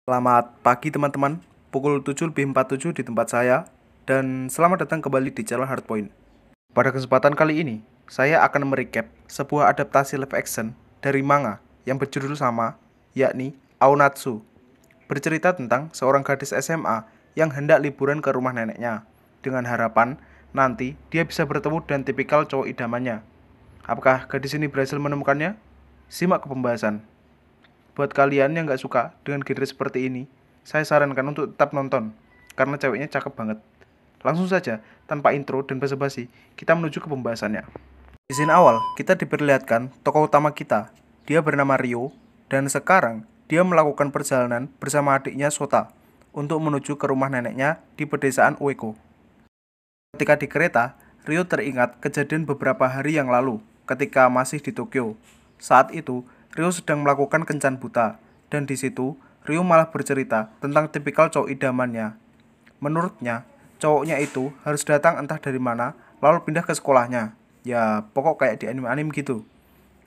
Selamat pagi teman-teman, pukul 7:47 di tempat saya, dan selamat datang kembali di channel Hardpoint. Pada kesempatan kali ini, saya akan merecap sebuah adaptasi live action dari manga yang berjudul sama, yakni Aonatsu. Bercerita tentang seorang gadis SMA yang hendak liburan ke rumah neneknya, dengan harapan nanti dia bisa bertemu dengan tipikal cowok idamannya. Apakah gadis ini berhasil menemukannya? Simak ke pembahasan. Buat kalian yang gak suka dengan genre seperti ini, saya sarankan untuk tetap nonton, karena ceweknya cakep banget. Langsung saja, tanpa intro dan basa-basi, kita menuju ke pembahasannya. Di scene awal, kita diperlihatkan tokoh utama kita. Dia bernama Ryo, dan sekarang dia melakukan perjalanan bersama adiknya Sota untuk menuju ke rumah neneknya di pedesaan Ueko. Ketika di kereta, Ryo teringat kejadian beberapa hari yang lalu ketika masih di Tokyo. Saat itu, Ryo sedang melakukan kencan buta, dan di situ Ryo malah bercerita tentang tipikal cowok idamannya. Menurutnya, cowoknya itu harus datang entah dari mana, lalu pindah ke sekolahnya. Ya, pokok kayak di anime-anime gitu.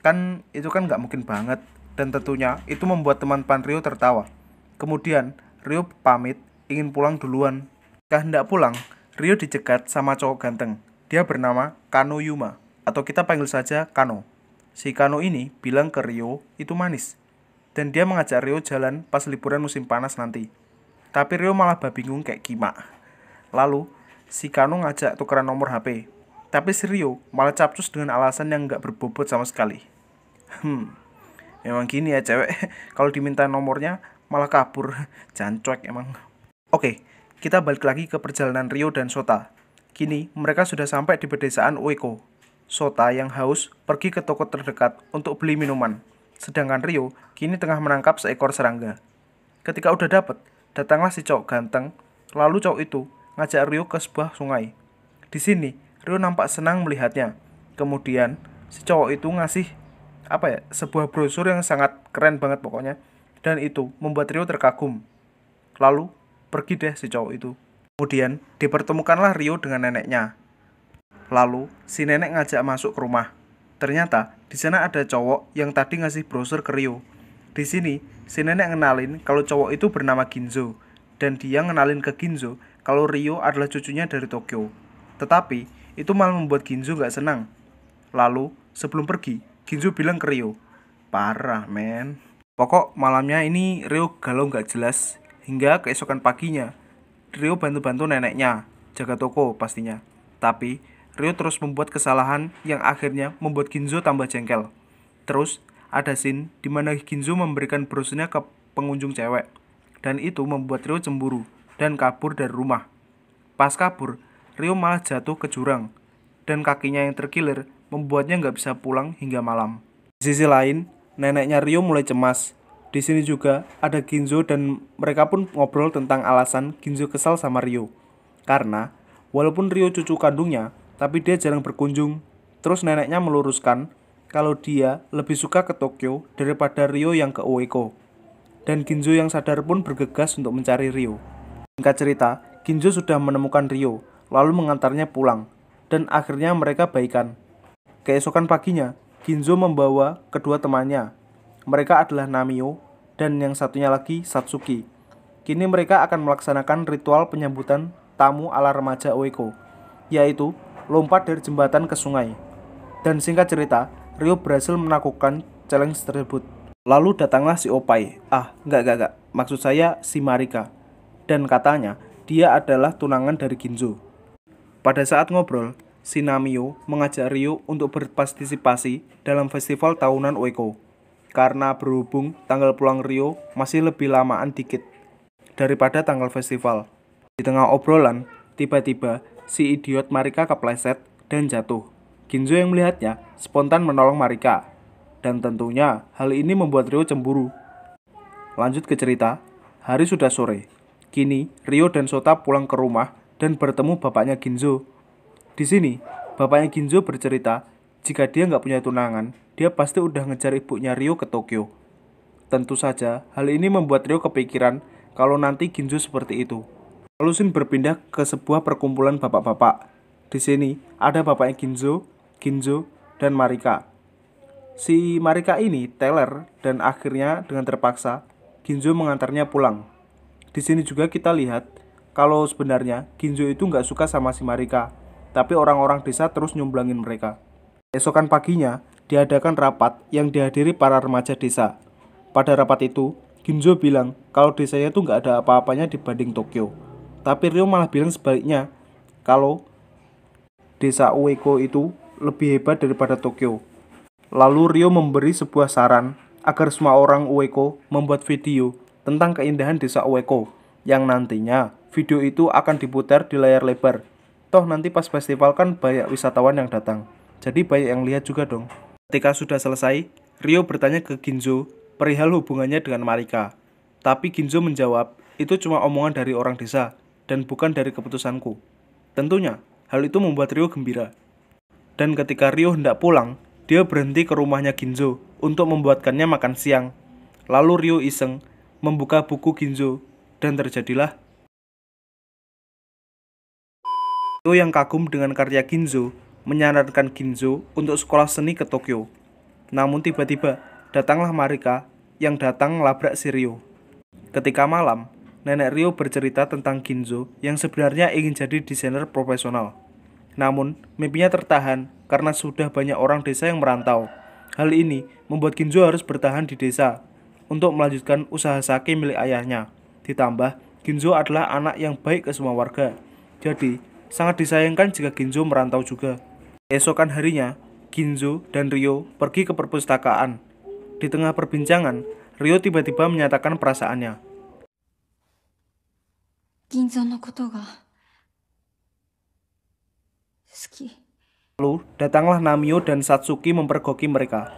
Kan itu kan nggak mungkin banget, dan tentunya itu membuat teman-teman Ryo tertawa. Kemudian, Ryo pamit ingin pulang duluan. Ketika hendak pulang, Ryo dicegat sama cowok ganteng. Dia bernama Kano Yuma, atau kita panggil saja Kano. Si Kano ini bilang ke Ryo itu manis, dan dia mengajak Ryo jalan pas liburan musim panas nanti. Tapi Ryo malah bingung kayak gimana. Lalu, si Kano ngajak tukeran nomor HP. Tapi si Ryo malah capcus dengan alasan yang gak berbobot sama sekali. Memang gini ya cewek, kalau diminta nomornya malah kabur. Jancok emang. Oke, kita balik lagi ke perjalanan Ryo dan Sota. Kini mereka sudah sampai di pedesaan Ueko. Sota yang haus pergi ke toko terdekat untuk beli minuman, sedangkan Ryo kini tengah menangkap seekor serangga. Ketika udah dapet, datanglah si cowok ganteng, lalu cowok itu ngajak Ryo ke sebuah sungai. Di sini, Ryo nampak senang melihatnya. Kemudian, si cowok itu ngasih sebuah brosur yang sangat keren banget pokoknya, dan itu membuat Ryo terkagum. Lalu, pergi deh si cowok itu. Kemudian, dipertemukanlah Ryo dengan neneknya. Lalu, si nenek ngajak masuk ke rumah. Ternyata, di sana ada cowok yang tadi ngasih brosur ke Ryo. Di sini, si nenek ngenalin kalau cowok itu bernama Ginzo, dan dia ngenalin ke Ginzo kalau Ryo adalah cucunya dari Tokyo. Tetapi, itu malah membuat Ginzo gak senang. Lalu, sebelum pergi, Ginzo bilang ke Ryo, "Parah, men. Pokok malamnya ini Ryo galau gak jelas, hingga keesokan paginya, Ryo bantu-bantu neneknya, jaga toko pastinya. Tapi, Ryo terus membuat kesalahan yang akhirnya membuat Ginzo tambah jengkel. Terus, ada scene di mana Ginzo memberikan brosurnya ke pengunjung cewek, dan itu membuat Ryo cemburu dan kabur dari rumah. Pas kabur, Ryo malah jatuh ke jurang, dan kakinya yang terkilir membuatnya nggak bisa pulang hingga malam. Di sisi lain, neneknya Ryo mulai cemas. Di sini juga ada Ginzo dan mereka pun ngobrol tentang alasan Ginzo kesal sama Ryo. Karena, walaupun Ryo cucu kandungnya, tapi dia jarang berkunjung. Terus neneknya meluruskan kalau dia lebih suka ke Tokyo daripada Ryo yang ke Ueko. Dan Ginzo yang sadar pun bergegas untuk mencari Ryo. Singkat cerita, Ginzo sudah menemukan Ryo, lalu mengantarnya pulang. Dan akhirnya mereka baikan. Keesokan paginya, Ginzo membawa kedua temannya. Mereka adalah Namio dan yang satunya lagi Satsuki. Kini mereka akan melaksanakan ritual penyambutan tamu ala remaja Ueko, yaitu lompat dari jembatan ke sungai. Dan singkat cerita, Ryo berhasil menaklukkan challenge tersebut. Lalu datanglah si Opai. Enggak. Maksud saya si Marika. Dan katanya, dia adalah tunangan dari Ginzo. Pada saat ngobrol, si Namio mengajak Ryo untuk berpartisipasi dalam festival tahunan Ueko. Karena berhubung tanggal pulang Ryo masih lebih lamaan dikit daripada tanggal festival. Di tengah obrolan, tiba-tiba si idiot Marika kepleset dan jatuh. Ginzo yang melihatnya spontan menolong Marika. Dan tentunya hal ini membuat Ryo cemburu. Lanjut ke cerita, hari sudah sore. Kini Ryo dan Sota pulang ke rumah dan bertemu bapaknya Ginzo. Di sini, bapaknya Ginzo bercerita jika dia nggak punya tunangan, dia pasti udah ngejar ibunya Ryo ke Tokyo. Tentu saja, hal ini membuat Ryo kepikiran kalau nanti Ginzo seperti itu. Lalu Shin berpindah ke sebuah perkumpulan bapak-bapak. Di sini ada bapaknya Ginzo, dan Marika. Si Marika ini teler dan akhirnya dengan terpaksa Ginzo mengantarnya pulang. Di sini juga kita lihat kalau sebenarnya Ginzo itu nggak suka sama si Marika, tapi orang-orang desa terus nyumblangin mereka. Esokan paginya, diadakan rapat yang dihadiri para remaja desa. Pada rapat itu, Ginzo bilang kalau desanya itu nggak ada apa-apanya dibanding Tokyo. Tapi Ryo malah bilang sebaliknya, kalau desa Ueko itu lebih hebat daripada Tokyo. Lalu Ryo memberi sebuah saran agar semua orang Ueko membuat video tentang keindahan desa Ueko, yang nantinya video itu akan diputar di layar lebar. Toh nanti pas festival kan banyak wisatawan yang datang, jadi banyak yang lihat juga dong. Ketika sudah selesai, Ryo bertanya ke Ginzo perihal hubungannya dengan Marika. Tapi Ginzo menjawab, itu cuma omongan dari orang desa, dan bukan dari keputusanku. Tentunya, hal itu membuat Ryo gembira. Dan ketika Ryo hendak pulang, dia berhenti ke rumahnya Ginzo untuk membuatkannya makan siang. Lalu Ryo iseng membuka buku Ginzo, dan terjadilah Ryo yang kagum dengan karya Ginzo menyarankan Ginzo untuk sekolah seni ke Tokyo. Namun tiba-tiba datanglah Marika yang datang melabrak si Ryo. Ketika malam, nenek Ryo bercerita tentang Ginzo yang sebenarnya ingin jadi desainer profesional. Namun, mimpinya tertahan karena sudah banyak orang desa yang merantau. Hal ini membuat Ginzo harus bertahan di desa untuk melanjutkan usaha sake milik ayahnya. Ditambah, Ginzo adalah anak yang baik ke semua warga. Jadi, sangat disayangkan jika Ginzo merantau juga. Esokan harinya, Ginzo dan Ryo pergi ke perpustakaan. Di tengah perbincangan, Ryo tiba-tiba menyatakan perasaannya. Ginzo no koto ga suki. Lalu datanglah Namio dan Satsuki mempergoki mereka.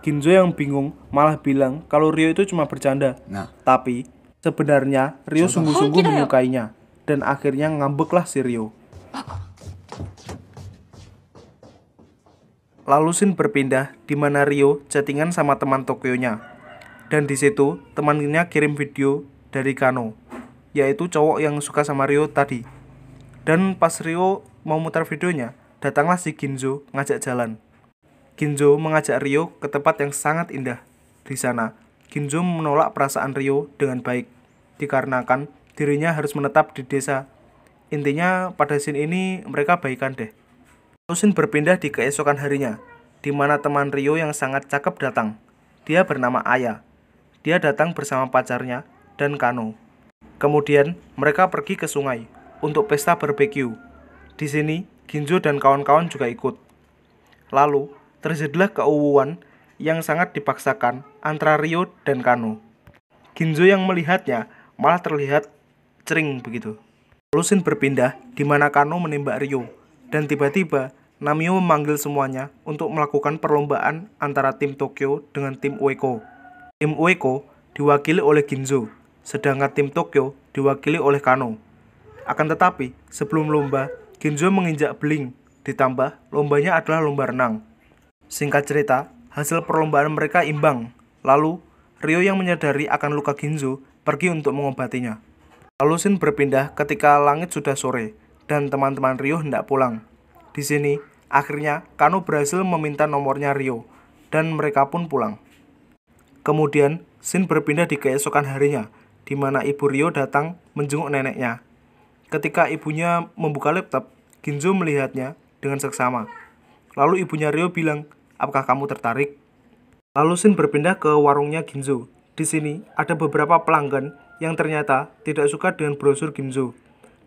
Ginzo yang bingung malah bilang kalau Ryo itu cuma bercanda. Tapi sebenarnya Ryo sungguh-sungguh menyukainya. Dan akhirnya ngambeklah si Ryo. Lalu scene berpindah di mana Ryo chattingan sama teman Tokyo-nya. Dan di situ temannya kirim video dari Kano, yaitu cowok yang suka sama Ryo tadi. Dan pas Ryo mau mutar videonya, datanglah si Ginzo ngajak jalan. Ginzo mengajak Ryo ke tempat yang sangat indah. Di sana, Ginzo menolak perasaan Ryo dengan baik, dikarenakan dirinya harus menetap di desa. Intinya pada scene ini mereka baikan deh. Lalu scene berpindah di keesokan harinya, di mana teman Ryo yang sangat cakep datang. Dia bernama Aya. Dia datang bersama pacarnya dan Kano. Kemudian mereka pergi ke sungai untuk pesta barbeque. Di sini Ginzo dan kawan-kawan juga ikut. Lalu terjadilah keuuan yang sangat dipaksakan antara Ryo dan Kano. Ginzo yang melihatnya malah terlihat cering begitu. Lalu scene berpindah di mana Kano menembak Ryo, dan tiba-tiba Namio memanggil semuanya untuk melakukan perlombaan antara tim Tokyo dengan tim Ueko. Tim Ueko diwakili oleh Ginzo, sedangkan tim Tokyo diwakili oleh Kano. Akan tetapi, sebelum lomba, Ginzo menginjak beling, ditambah lombanya adalah lomba renang. Singkat cerita, hasil perlombaan mereka imbang. Lalu, Ryo yang menyadari akan luka Ginzo pergi untuk mengobatinya. Lalu scene berpindah ketika langit sudah sore dan teman-teman Ryo hendak pulang. Di sini, akhirnya Kano berhasil meminta nomornya Ryo dan mereka pun pulang. Kemudian, scene berpindah di keesokan harinya, di mana ibu Ryo datang menjenguk neneknya. Ketika ibunya membuka laptop, Ginzo melihatnya dengan seksama. Lalu ibunya Ryo bilang, "Apakah kamu tertarik?" Lalu scene berpindah ke warungnya Ginzo. Di sini ada beberapa pelanggan yang ternyata tidak suka dengan brosur Ginzo.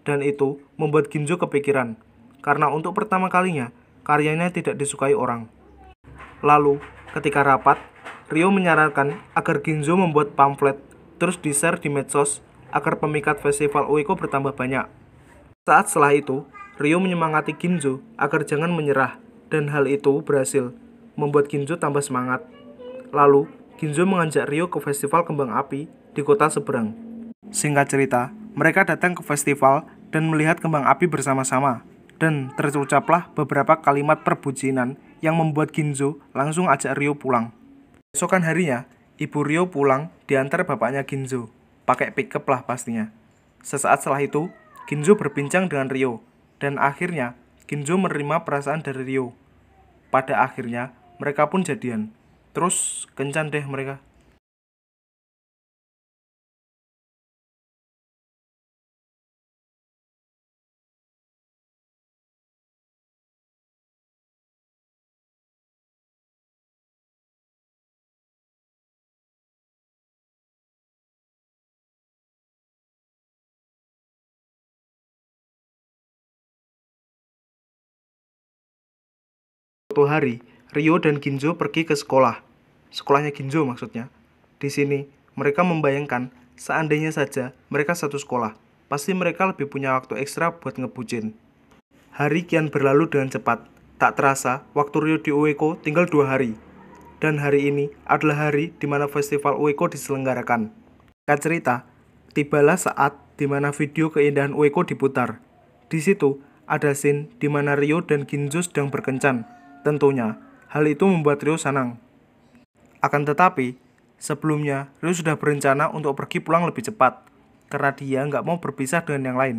Dan itu membuat Ginzo kepikiran, karena untuk pertama kalinya karyanya tidak disukai orang. Lalu, ketika rapat, Ryo menyarankan agar Ginzo membuat pamflet terus di-share di medsos agar pemikat festival Ueko bertambah banyak. Saat setelah itu, Ryo menyemangati Ginzo agar jangan menyerah, dan hal itu berhasil membuat Ginzo tambah semangat. Lalu, Ginzo mengajak Ryo ke festival kembang api di kota seberang. Singkat cerita, mereka datang ke festival dan melihat kembang api bersama-sama, dan terucaplah beberapa kalimat perbucinan yang membuat Ginzo langsung ajak Ryo pulang. Esokan harinya, ibu Ryo pulang diantar bapaknya Ginzo, pakai pickup lah pastinya. Sesaat setelah itu, Ginzo berbincang dengan Ryo, dan akhirnya Ginzo menerima perasaan dari Ryo. Pada akhirnya, mereka pun jadian. Terus kencan deh mereka. suatu hari, Ryo dan Ginjo pergi ke sekolah. Sekolahnya Ginjo maksudnya. Di sini, mereka membayangkan seandainya saja mereka satu sekolah, pasti mereka lebih punya waktu ekstra buat ngebucin. Hari kian berlalu dengan cepat. Tak terasa, waktu Ryo di Ueko tinggal 2 hari. Dan hari ini adalah hari di mana festival Ueko diselenggarakan. Singkat cerita, tibalah saat di mana video keindahan Ueko diputar. Di situ, ada scene di mana Ryo dan Ginjo sedang berkencan. Tentunya, hal itu membuat Ryo senang. Akan tetapi, sebelumnya Ryo sudah berencana untuk pergi pulang lebih cepat, karena dia nggak mau berpisah dengan yang lain.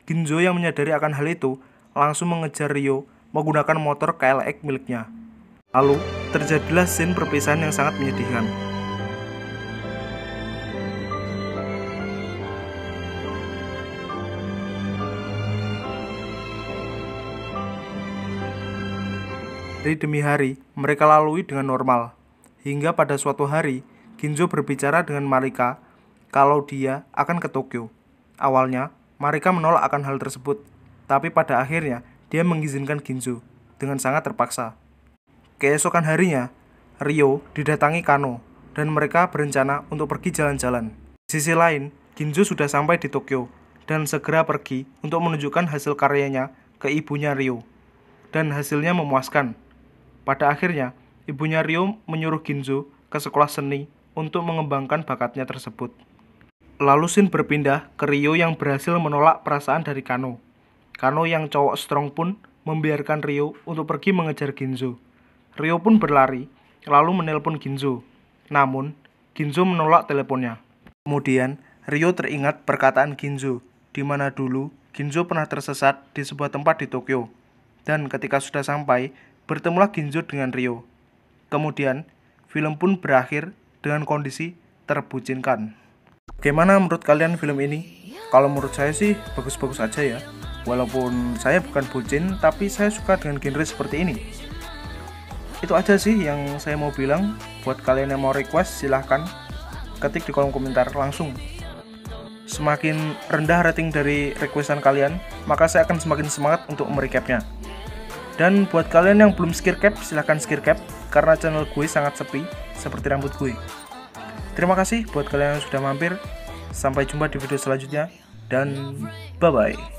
Ginjo yang menyadari akan hal itu, langsung mengejar Ryo menggunakan motor KLX miliknya. Lalu, terjadilah scene perpisahan yang sangat menyedihkan. Hari demi hari, mereka lalui dengan normal. Hingga pada suatu hari, Ginjo berbicara dengan Marika kalau dia akan ke Tokyo. Awalnya, Marika menolak akan hal tersebut, tapi pada akhirnya dia mengizinkan Ginjo dengan sangat terpaksa. Keesokan harinya, Ryo didatangi Kano dan mereka berencana untuk pergi jalan-jalan. Di sisi lain, Ginjo sudah sampai di Tokyo dan segera pergi untuk menunjukkan hasil karyanya ke ibunya Ryo. Dan hasilnya memuaskan. Pada akhirnya, ibunya Ryo menyuruh Ginjo ke sekolah seni untuk mengembangkan bakatnya tersebut. Lalu scene berpindah ke Ryo yang berhasil menolak perasaan dari Kano. Kano yang cowok strong pun membiarkan Ryo untuk pergi mengejar Ginjo. Ryo pun berlari, lalu menelpon Ginjo. Namun, Ginjo menolak teleponnya. Kemudian, Ryo teringat perkataan Ginjo, di mana dulu Ginjo pernah tersesat di sebuah tempat di Tokyo. Dan ketika sudah sampai, bertemulah Ginjo dengan Ryo. Kemudian, film pun berakhir dengan kondisi terbucinkan. Bagaimana menurut kalian film ini? Kalau menurut saya sih bagus-bagus aja ya. Walaupun saya bukan bucin, tapi saya suka dengan genre seperti ini. Itu aja sih yang saya mau bilang. Buat kalian yang mau request, silahkan ketik di kolom komentar langsung. Semakin rendah rating dari requestan kalian, maka saya akan semakin semangat untuk merecapnya. Dan buat kalian yang belum skircap, silahkan skircap karena channel gue sangat sepi seperti rambut gue. Terima kasih buat kalian yang sudah mampir. Sampai jumpa di video selanjutnya dan bye-bye.